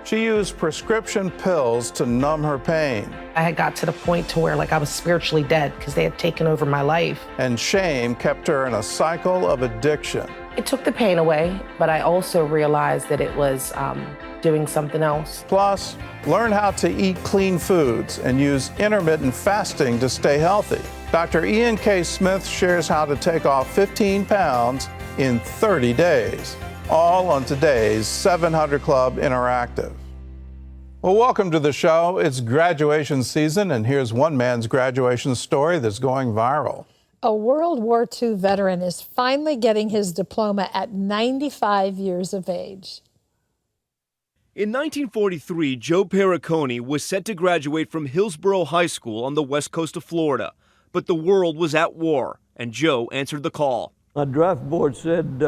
She used prescription pills to numb her pain. I had got to the point to where I was spiritually dead because they had taken over my life. And shame kept her in a cycle of addiction. It took the pain away, but I also realized that it was doing something else. Plus, learn how to eat clean foods and use intermittent fasting to stay healthy. Dr. Ian K. Smith shares how to take off 15 pounds in 30 days. All on today's 700 Club Interactive. Well, welcome to the show. It's graduation season, and here's one man's graduation story that's going viral. A World War II veteran is finally getting his diploma at 95 years of age. In 1943, Joe Perricone was set to graduate from Hillsborough High School on the west coast of Florida. But the world was at war, and Joe answered the call. My draft board said,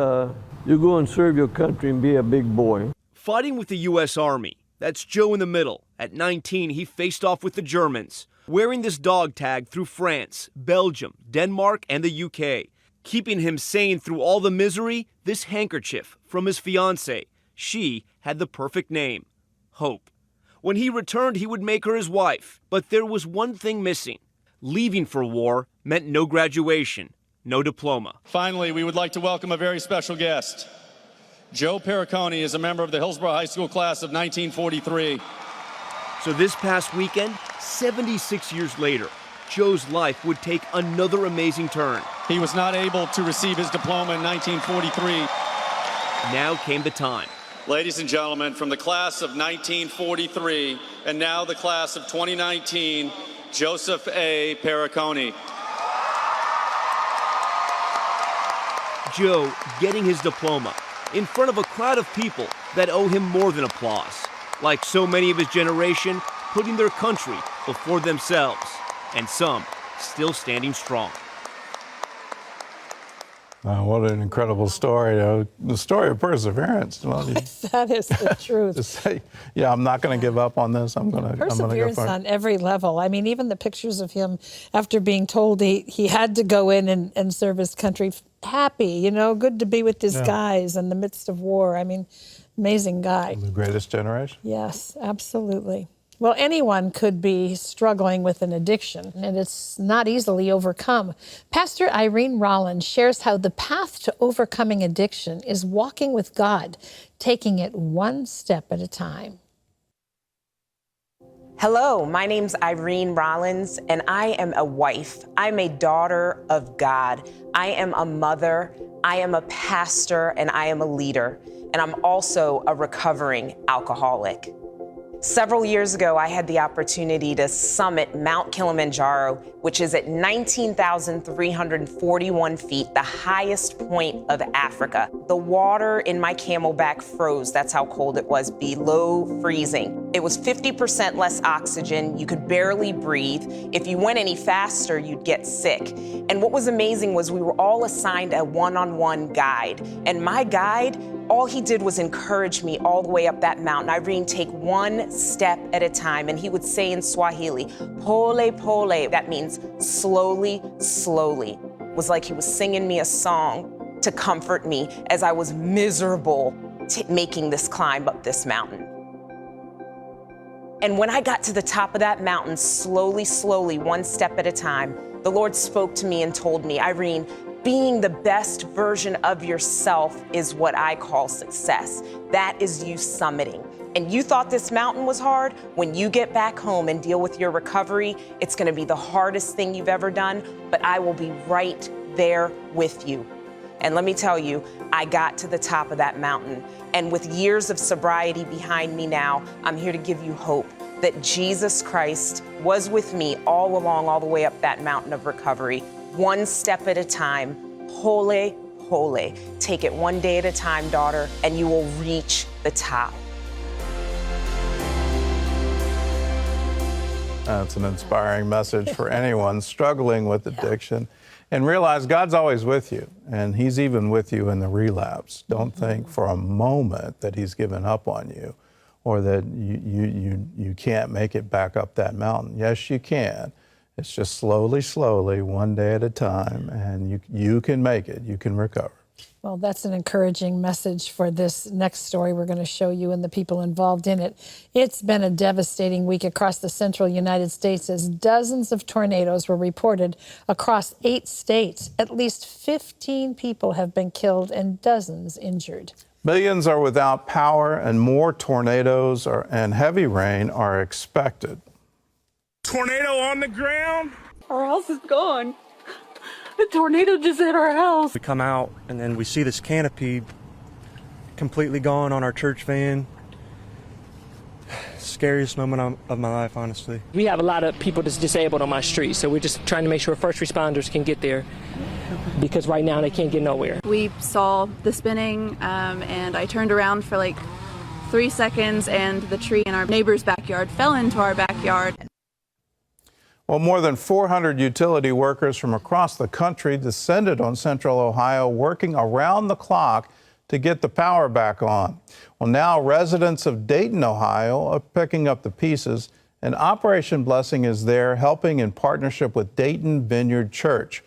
you go and serve your country and be a big boy. Fighting with the U.S. Army. That's Joe in the middle. At 19, he faced off with the Germans, wearing this dog tag through France, Belgium, Denmark, and the UK. Keeping him sane through all the misery, this handkerchief from his fiancée. She had the perfect name, Hope. When he returned, he would make her his wife. But there was one thing missing. Leaving for war meant no graduation. No diploma. Finally, we would like to welcome a very special guest. Joe Perricone is a member of the Hillsborough High School class of 1943. So this past weekend, 76 years later, Joe's life would take another amazing turn. He was not able to receive his diploma in 1943. Now came the time. Ladies and gentlemen, from the class of 1943 and now the class of 2019, Joseph A. Perricone. Joe getting his diploma in front of a crowd of people that owe him more than applause. Like so many of his generation, putting their country before themselves, and some still standing strong. What an incredible story. The story of perseverance. Well, That is the truth. to say, yeah, I'm not going to give up on this. I'm going to go Perseverance for it. on every level. I mean, even the pictures of him after being told he had to go in and serve his country, happy, good to be with his guys in the midst of war. I mean, amazing guy. The greatest generation. Yes, absolutely. Well, anyone could be struggling with an addiction, and it's not easily overcome. Pastor Irene Rollins shares how the path to overcoming addiction is walking with God, taking it one step at a time. Hello, my name's Irene Rollins, and I am a wife. I'm a daughter of God. I am a mother, I am a pastor, and I am a leader. And I'm also a recovering alcoholic. Several years ago, I had the opportunity to summit Mount Kilimanjaro, which is at 19,341 feet, the highest point of Africa. The water in my camelback froze. That's how cold it was, below freezing. It was 50% less oxygen. You could barely breathe. If you went any faster, you'd get sick. And what was amazing was we were all assigned a one-on-one guide. And my guide, all he did was encourage me all the way up that mountain. Irene, take one step at a time. And he would say in Swahili, pole, pole. That means slowly, slowly. It was like he was singing me a song to comfort me as I was miserable making this climb up this mountain. And when I got to the top of that mountain, slowly, slowly, one step at a time, the Lord spoke to me and told me, Irene, being the best version of yourself is what I call success. That is you summiting. And you thought this mountain was hard? When you get back home and deal with your recovery, it's going to be the hardest thing you've ever done, but I will be right there with you. And let me tell you, I got to the top of that mountain. And with years of sobriety behind me now, I'm here to give you hope that Jesus Christ was with me all along, all the way up that mountain of recovery. One step at a time, pole, pole. Take it one day at a time, daughter, and you will reach the top. That's an inspiring message for anyone struggling with addiction. And realize God's always with you, and He's even with you in the relapse. Don't think for a moment that He's given up on you or that you can't make it back up that mountain. Yes, you can. It's just slowly, slowly, one day at a time, and you can make it. You can recover. Well, that's an encouraging message for this next story we're going to show you and the people involved in it. It's been a devastating week across the central United States as dozens of tornadoes were reported across 8 states. At least 15 people have been killed and dozens injured. Millions are without power, and more tornadoes and heavy rain are expected. Tornado on the ground. Our house is gone. The tornado just hit our house. We come out and then we see this canopy completely gone on our church van. Scariest moment of my life, honestly. We have a lot of people that's disabled on my street, so we're just trying to make sure first responders can get there because right now they can't get nowhere. We saw the spinning and I turned around for like 3 seconds and the tree in our neighbor's backyard fell into our backyard. Well, more than 400 utility workers from across the country descended on central Ohio, working around the clock to get the power back on. Well, now residents of Dayton, Ohio are picking up the pieces, and Operation Blessing is there helping in partnership with Dayton Vineyard Church.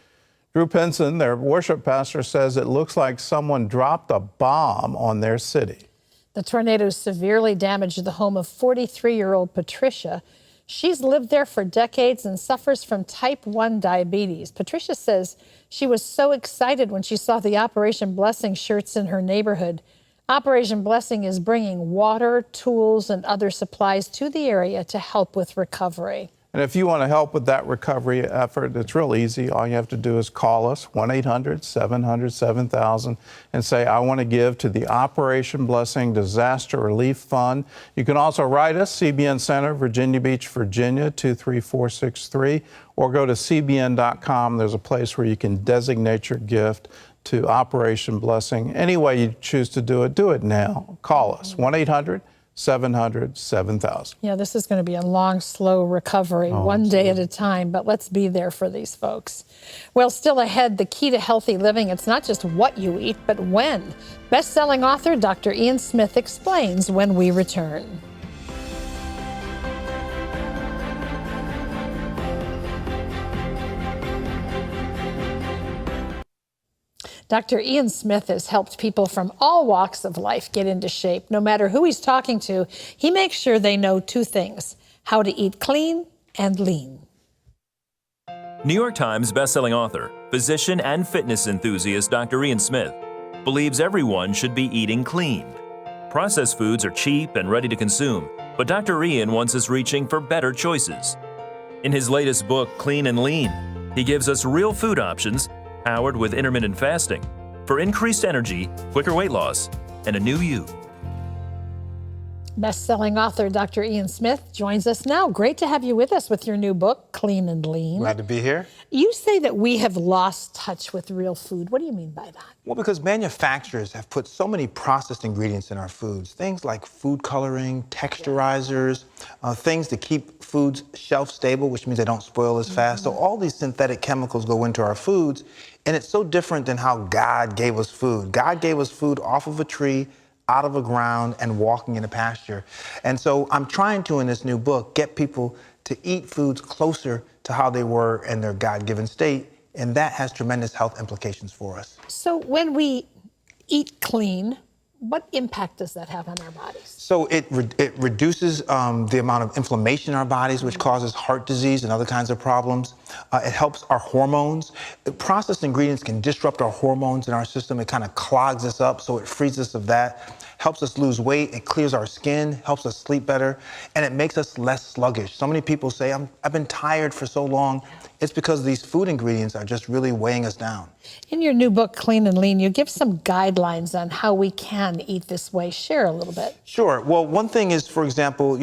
Drew Pinson, their worship pastor, says it looks like someone dropped a bomb on their city. The tornado severely damaged the home of 43-year-old Patricia. She's lived there for decades and suffers from type 1 diabetes. Patricia says she was so excited when she saw the Operation Blessing shirts in her neighborhood. Operation Blessing is bringing water, tools, and other supplies to the area to help with recovery. And if you want to help with that recovery effort, it's real easy. All you have to do is call us, 1-800-700-7000, and say, I want to give to the Operation Blessing Disaster Relief Fund. You can also write us, CBN Center, Virginia Beach, Virginia, 23463, or go to cbn.com. There's a place where you can designate your gift to Operation Blessing. Any way you choose to do it now. Call us, 1-800-700-7000. Yeah, this is going to be a long, slow recovery, one day at a time, but let's be there for these folks. Well, still ahead, the key to healthy living, it's not just what you eat, but when. Best-selling author Dr. Ian Smith explains when we return. Dr. Ian Smith has helped people from all walks of life get into shape. No matter who he's talking to, he makes sure they know 2 things: how to eat clean and lean. New York Times bestselling author, physician, and fitness enthusiast Dr. Ian Smith believes everyone should be eating clean. Processed foods are cheap and ready to consume, but Dr. Ian wants us reaching for better choices. In his latest book, Clean and Lean, he gives us real food options powered with intermittent fasting for increased energy, quicker weight loss, and a new you. Best-selling author Dr. Ian Smith joins us now. Great to have you with us with your new book, Clean and Lean. Glad to be here. You say that we have lost touch with real food. What do you mean by that? Well, because manufacturers have put so many processed ingredients in our foods, things like food coloring, texturizers, things to keep foods shelf stable, which means they don't spoil as fast. So all these synthetic chemicals go into our foods, and it's so different than how God gave us food. God gave us food off of a tree, out of a ground, and walking in a pasture. And so I'm trying to, in this new book, get people to eat foods closer to how they were in their God-given state, and that has tremendous health implications for us. So when we eat clean, what impact does that have on our bodies? So it reduces the amount of inflammation in our bodies, which causes heart disease and other kinds of problems. It helps our hormones. Processed ingredients can disrupt our hormones in our system. It kind of clogs us up, so it frees us of that. Helps us lose weight, it clears our skin, helps us sleep better, and it makes us less sluggish. So many people say, I've been tired for so long. It's because these food ingredients are just really weighing us down. In your new book, Clean and Lean, you give some guidelines on how we can eat this way. Share a little bit. Sure. Well, one thing is, for example,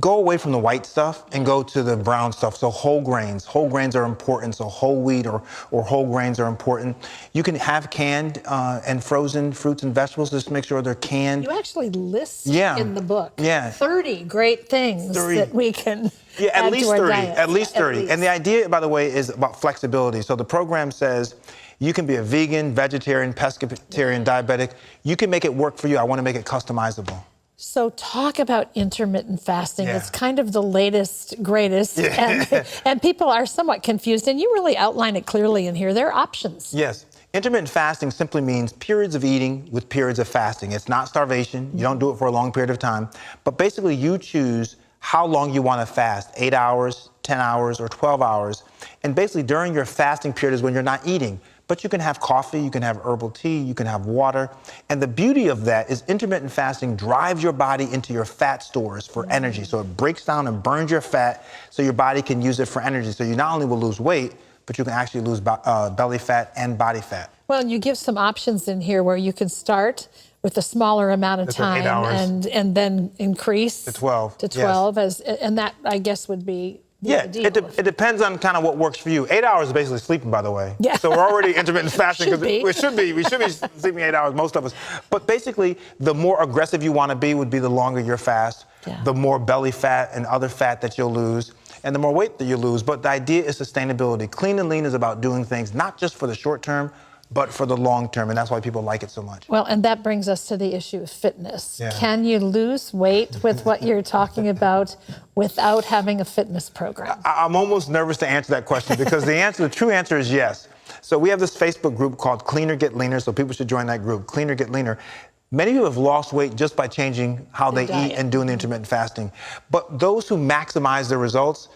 go away from the white stuff and go to the brown stuff. So whole grains. Whole grains are important. So whole wheat or whole grains are important. You can have canned and frozen fruits and vegetables. Just make sure they're canned. You actually list in the book 30 great things that we can at least 30. Diet. At least 30. And the idea, by the way, is about flexibility. So the program says you can be a vegan, vegetarian, pescatarian, diabetic. You can make it work for you. I want to make it customizable. So talk about intermittent fasting. It's kind of the latest, greatest, and people are somewhat confused, and you really outline it clearly in here. There are options. Yes. Intermittent fasting simply means periods of eating with periods of fasting. It's not starvation. You don't do it for a long period of time. But basically, you choose how long you want to fast, 8 hours, 10 hours, or 12 hours. And basically, during your fasting period is when you're not eating. But you can have coffee, you can have herbal tea, you can have water. And the beauty of that is intermittent fasting drives your body into your fat stores for energy. So it breaks down and burns your fat so your body can use it for energy. So you not only will lose weight, but you can actually lose belly fat and body fat. Well, and you give some options in here where you can start with a smaller amount of time 8 hours. and then increase To 12. To 12, yes. and that, I guess, would be the Yeah, ideal. it depends on kind of what works for you. 8 hours is basically sleeping, by the way. Yeah. So we're already intermittent fasting. Should be. We should be sleeping 8 hours, most of us. But basically, the more aggressive you want to be would be the longer your fast, the more belly fat and other fat that you'll lose, and the more weight that you lose. But the idea is sustainability. Clean and lean is about doing things not just for the short term, but for the long term, and that's why people like it so much. Well, and that brings us to the issue of fitness. Yeah. Can you lose weight with what you're talking about without having a fitness program? I'm almost nervous to answer that question because the true answer is yes. So we have this Facebook group called Clean or Get Leaner, so people should join that group, Clean or Get Leaner. Many people have lost weight just by changing how they eat and doing the intermittent fasting. But those who maximize their results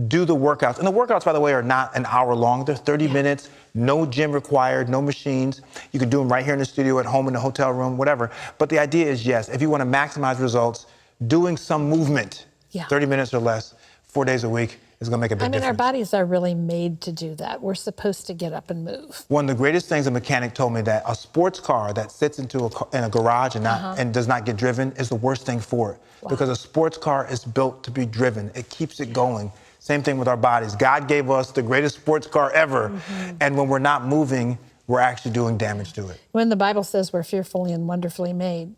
do the workouts. And the workouts, by the way, are not an hour long. They're 30 minutes, no gym required, no machines. You can do them right here in the studio, at home, in the hotel room, whatever. But the idea is, yes, if you want to maximize results, doing some movement, 30 minutes or less, 4 days a week, is going to make a big difference. Our bodies are really made to do that. We're supposed to get up and move. One of the greatest things a mechanic told me, that a sports car that sits in a garage and does not get driven is the worst thing for it. Because a sports car is built to be driven. It keeps it going. Same thing with our bodies. God gave us the greatest sports car ever, and when we're not moving, we're actually doing damage to it. When the Bible says we're fearfully and wonderfully made,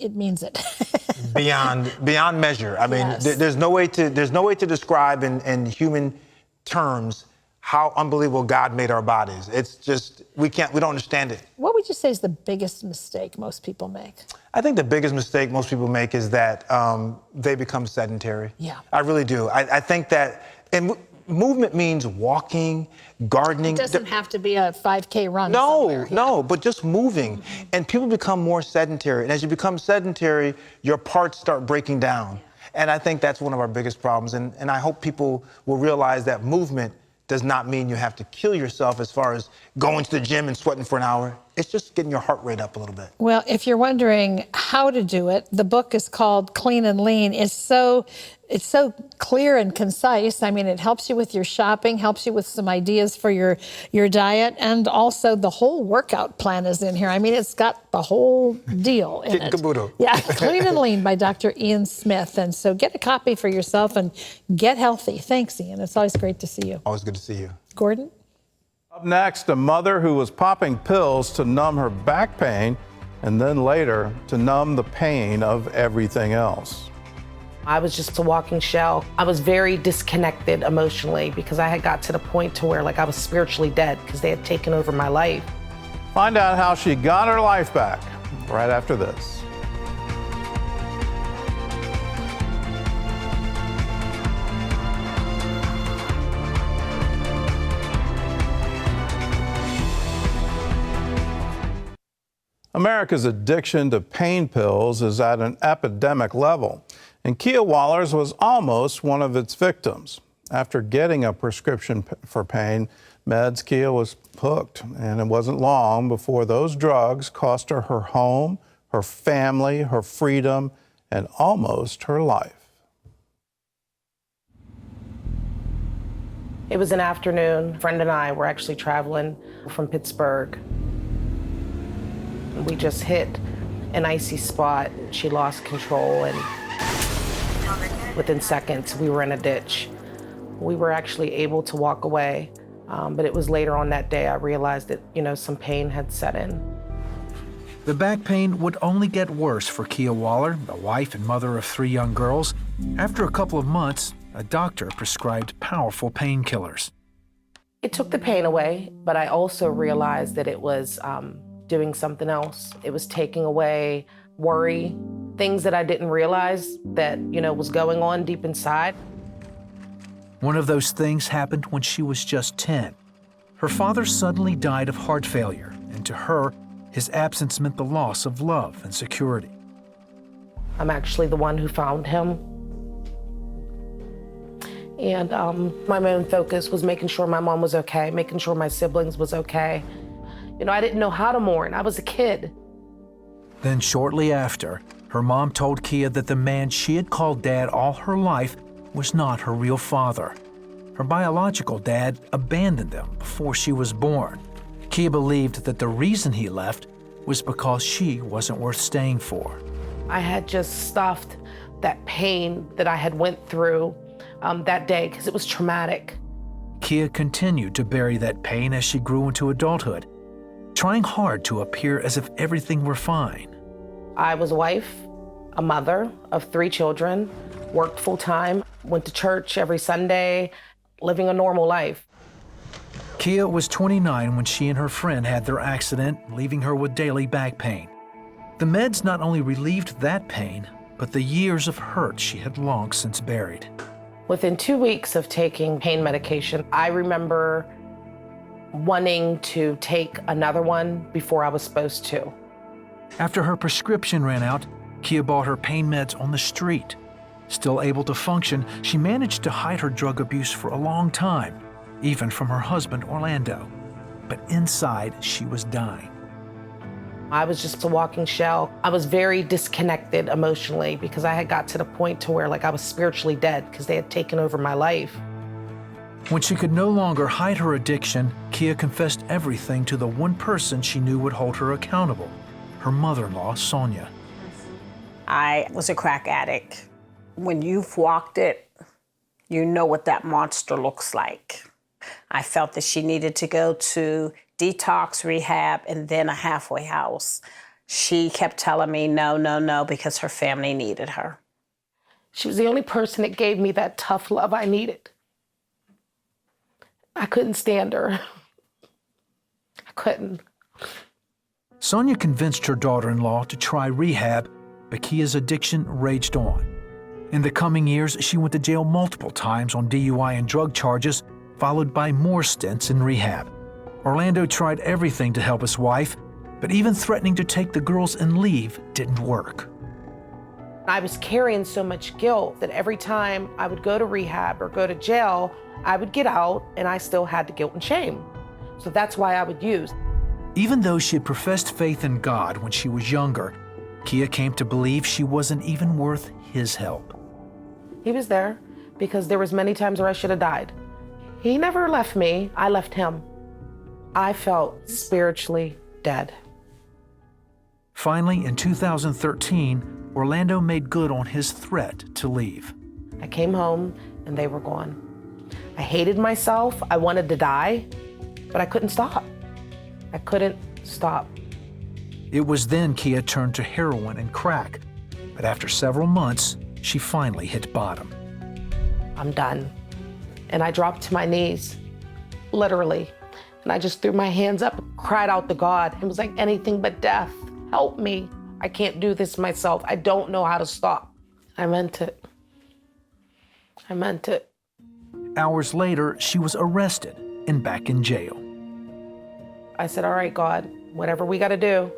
it means it. beyond measure. I mean, there's no way to describe in human terms how unbelievable God made our bodies. It's just, we don't understand it. What would you say is the biggest mistake most people make? I think the biggest mistake most people make is that they become sedentary. Yeah. I really do. I think that, and movement means walking, gardening. It doesn't have to be a 5K run somewhere. No, but just moving. And people become more sedentary. And as you become sedentary, your parts start breaking down. And I think that's one of our biggest problems. And I hope people will realize that movement does not mean you have to kill yourself as far as going to the gym and sweating for an hour. It's just getting your heart rate up a little bit. Well, if you're wondering how to do it, the book is called Clean and Lean. It's so clear and concise. I mean, it helps you with your shopping, helps you with some ideas for your diet, and also the whole workout plan is in here. I mean, it's got the whole deal in it. Yeah, Clean and Lean by Dr. Ian Smith. And so get a copy for yourself and get healthy. Thanks, Ian. It's always great to see you. Always good to see you. Gordon? Up next, a mother who was popping pills to numb her back pain and then later to numb the pain of everything else. I was just a walking shell. I was very disconnected emotionally because I had got to the point to where I was spiritually dead because they had taken over my life. Find out how she got her life back right after this. America's addiction to pain pills is at an epidemic level, and Kia Wallers was almost one of its victims. After getting a prescription for pain meds, Kia was hooked, and it wasn't long before those drugs cost her her home, her family, her freedom, and almost her life. It was an afternoon. A friend and I were actually traveling from Pittsburgh. We just hit an icy spot. She lost control, and within seconds, we were in a ditch. We were actually able to walk away, but it was later on that day I realized that, some pain had set in. The back pain would only get worse for Kia Waller, the wife and mother of 3 young girls. After a couple of months, a doctor prescribed powerful painkillers. It took the pain away, but I also realized that it was doing something else. It was taking away worry, things that I didn't realize that, was going on deep inside. One of those things happened when she was just 10. Her father suddenly died of heart failure, and to her, his absence meant the loss of love and security. I'm actually the one who found him. And my main focus was making sure my mom was okay, making sure my siblings was okay. You know, I didn't know how to mourn. I was a kid. Then shortly after, her mom told Kia that the man she had called Dad all her life was not her real father. Her biological dad abandoned them before she was born. Kia believed that the reason he left was because she wasn't worth staying for. I had just stuffed that pain that I had went through that day because it was traumatic. Kia continued to bury that pain as she grew into adulthood, trying hard to appear as if everything were fine. I was a wife, a mother of 3 children, worked full-time, went to church every Sunday, living a normal life. Kia was 29 when she and her friend had their accident, leaving her with daily back pain. The meds not only relieved that pain, but the years of hurt she had long since buried. Within 2 weeks of taking pain medication, I remember wanting to take another one before I was supposed to. After her prescription ran out, Kia bought her pain meds on the street. Still able to function, she managed to hide her drug abuse for a long time, even from her husband, Orlando. But inside, she was dying. I was just a walking shell. I was very disconnected emotionally because I had got to the point to where I was spiritually dead because they had taken over my life. When she could no longer hide her addiction, Kia confessed everything to the one person she knew would hold her accountable, her mother-in-law, Sonia. I was a crack addict. When you've walked it, you know what that monster looks like. I felt that she needed to go to detox, rehab, and then a halfway house. She kept telling me no, no, no, because her family needed her. She was the only person that gave me that tough love I needed. I couldn't stand her. I couldn't. Sonia convinced her daughter-in-law to try rehab, but Kia's addiction raged on. In the coming years, she went to jail multiple times on DUI and drug charges, followed by more stints in rehab. Orlando tried everything to help his wife, but even threatening to take the girls and leave didn't work. I was carrying so much guilt that every time I would go to rehab or go to jail, I would get out and I still had the guilt and shame. So that's why I would use. Even though she had professed faith in God when she was younger, Kia came to believe she wasn't even worth his help. He was there because there was many times where I should have died. He never left me, I left him. I felt spiritually dead. Finally, in 2013, Orlando made good on his threat to leave. I came home and they were gone. I hated myself, I wanted to die, but I couldn't stop. I couldn't stop. It was then Kia turned to heroin and crack, but after several months, she finally hit bottom. I'm done. And I dropped to my knees, literally. And I just threw my hands up, cried out to God. It was like anything but death. Help me. I can't do this myself. I don't know how to stop. I meant it. I meant it. Hours later, she was arrested and back in jail. I said, all right, God, whatever we got to do,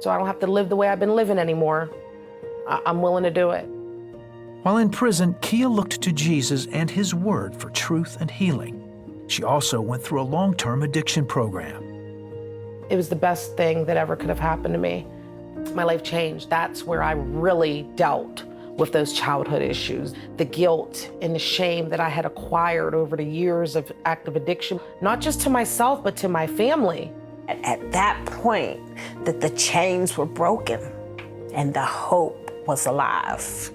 so I don't have to live the way I've been living anymore. I'm willing to do it. While in prison, Kia looked to Jesus and his word for truth and healing. She also went through a long-term addiction program. It was the best thing that ever could have happened to me. My life changed. That's where I really dealt with those childhood issues, the guilt and the shame that I had acquired over the years of active addiction, not just to myself, but to my family. At that point, that the chains were broken and the hope was alive.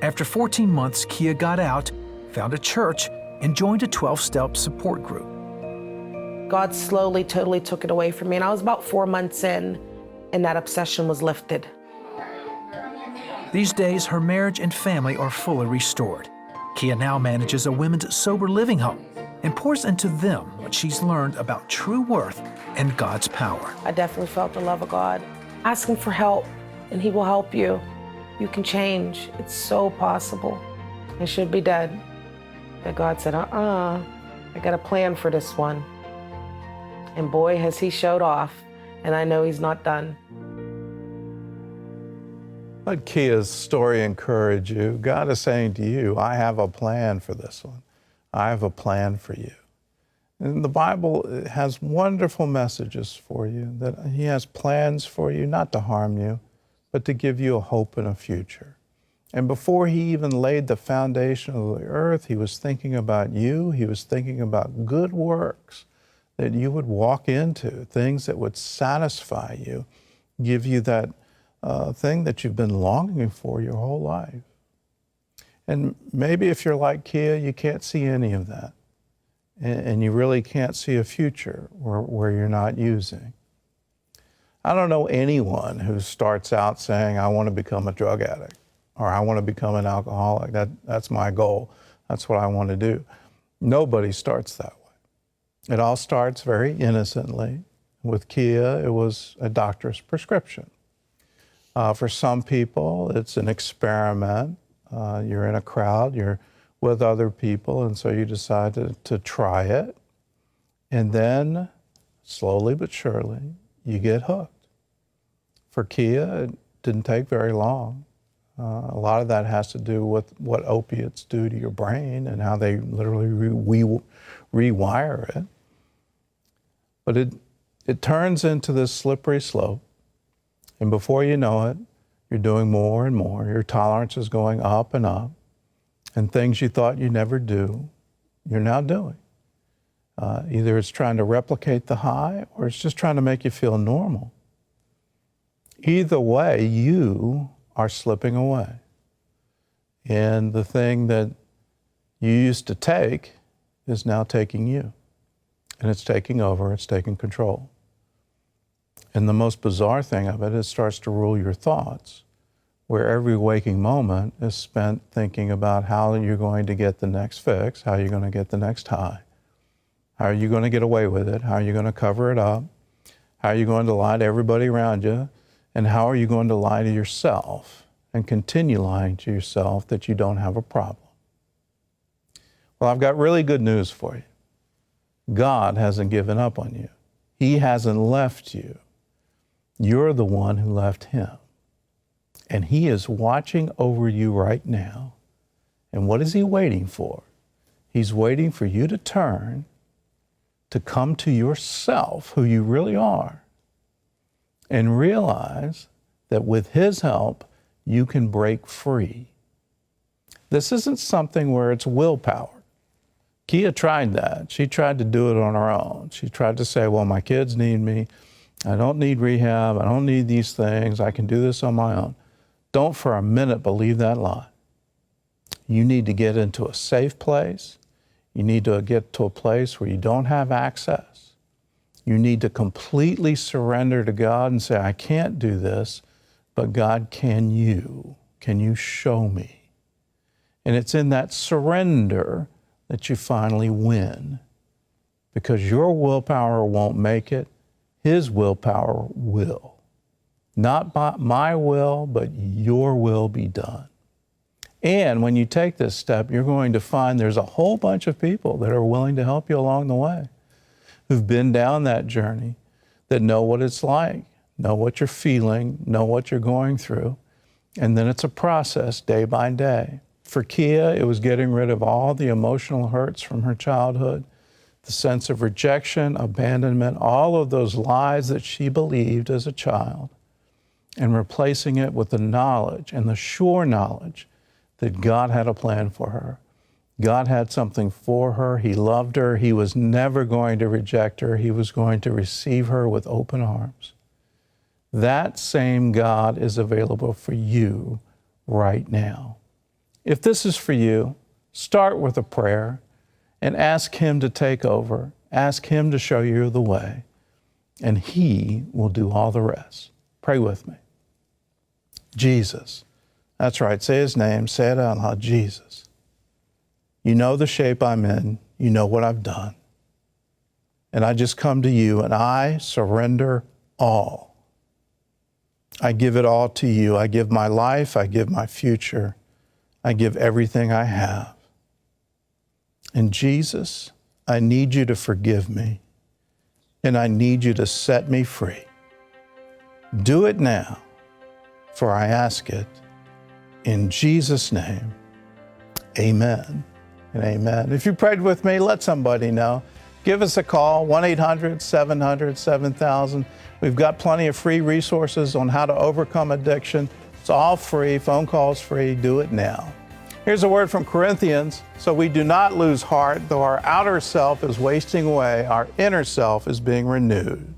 After 14 months, Kia got out, found a church, and joined a 12-step support group. God slowly, totally took it away from me, and I was about 4 months in, and that obsession was lifted. These days, her marriage and family are fully restored. Kia now manages a women's sober living home and pours into them what she's learned about true worth and God's power. I definitely felt the love of God. Ask Him for help, and He will help you. You can change. It's so possible. I should be dead. But God said, I got a plan for this one. And boy, has he showed off, and I know he's not done. Let Kia's story encourage you. God is saying to you, I have a plan for this one. I have a plan for you. And the Bible has wonderful messages for you, that he has plans for you, not to harm you, but to give you a hope and a future. And before he even laid the foundation of the earth, he was thinking about you. He was thinking about good works that you would walk into, things that would satisfy you, give you that thing that you've been longing for your whole life. And maybe if you're like Kia, you can't see any of that. And you really can't see a future where you're not using. I don't know anyone who starts out saying, I want to become a drug addict, or I want to become an alcoholic. That's my goal. That's what I want to do. Nobody starts that way. It all starts very innocently. With Kia, it was a doctor's prescription. For some people, it's an experiment. You're in a crowd, you're with other people, and so you decide to try it. And then, slowly but surely, you get hooked. For Kia, it didn't take very long. A lot of that has to do with what opiates do to your brain and how they literally rewire it. But it turns into this slippery slope. And before you know it, you're doing more and more. Your tolerance is going up and up. And things you thought you'd never do, you're now doing. Either it's trying to replicate the high or it's just trying to make you feel normal. Either way, you are slipping away. And the thing that you used to take is now taking you. And it's taking over, it's taking control. And the most bizarre thing of it, it starts to rule your thoughts, where every waking moment is spent thinking about how you're going to get the next fix, how you're going to get the next high, how are you going to get away with it, how are you going to cover it up, how are you going to lie to everybody around you, and how are you going to lie to yourself and continue lying to yourself that you don't have a problem. Well, I've got really good news for you. God hasn't given up on you. He hasn't left you. You're the one who left him. And he is watching over you right now. And what is he waiting for? He's waiting for you to turn, to come to yourself, who you really are, and realize that with his help, you can break free. This isn't something where it's willpower. Kia tried that. She tried to do it on her own. She tried to say, well, my kids need me. I don't need rehab. I don't need these things. I can do this on my own. Don't for a minute believe that lie. You need to get into a safe place. You need to get to a place where you don't have access. You need to completely surrender to God and say, I can't do this, but God, can you? Can you show me? And it's in that surrender that you finally win, because your willpower won't make it. His willpower will. Not by my will, but your will be done. And when you take this step, you're going to find there's a whole bunch of people that are willing to help you along the way, who've been down that journey, that know what it's like, know what you're feeling, know what you're going through. And then it's a process day by day. For Kia, it was getting rid of all the emotional hurts from her childhood, the sense of rejection, abandonment, all of those lies that she believed as a child, and replacing it with the knowledge and the sure knowledge that God had a plan for her. God had something for her. He loved her. He was never going to reject her. He was going to receive her with open arms. That same God is available for you right now. If this is for you, start with a prayer and ask him to take over. Ask him to show you the way, and he will do all the rest. Pray with me. Jesus. That's right. Say his name. Say it out loud. Jesus. You know the shape I'm in. You know what I've done. And I just come to you and I surrender all. I give it all to you. I give my life. I give my future. I give everything I have. And Jesus, I need you to forgive me. and I need you to set me free. Do it now, for I ask it in Jesus' name. Amen and amen. If you prayed with me, let somebody know. Give us a call, 1-800-700-7000. We've got plenty of free resources on how to overcome addiction. It's all free. Phone calls free. Do it now. Here's a word from Corinthians. So we do not lose heart. Though our outer self is wasting away, our inner self is being renewed.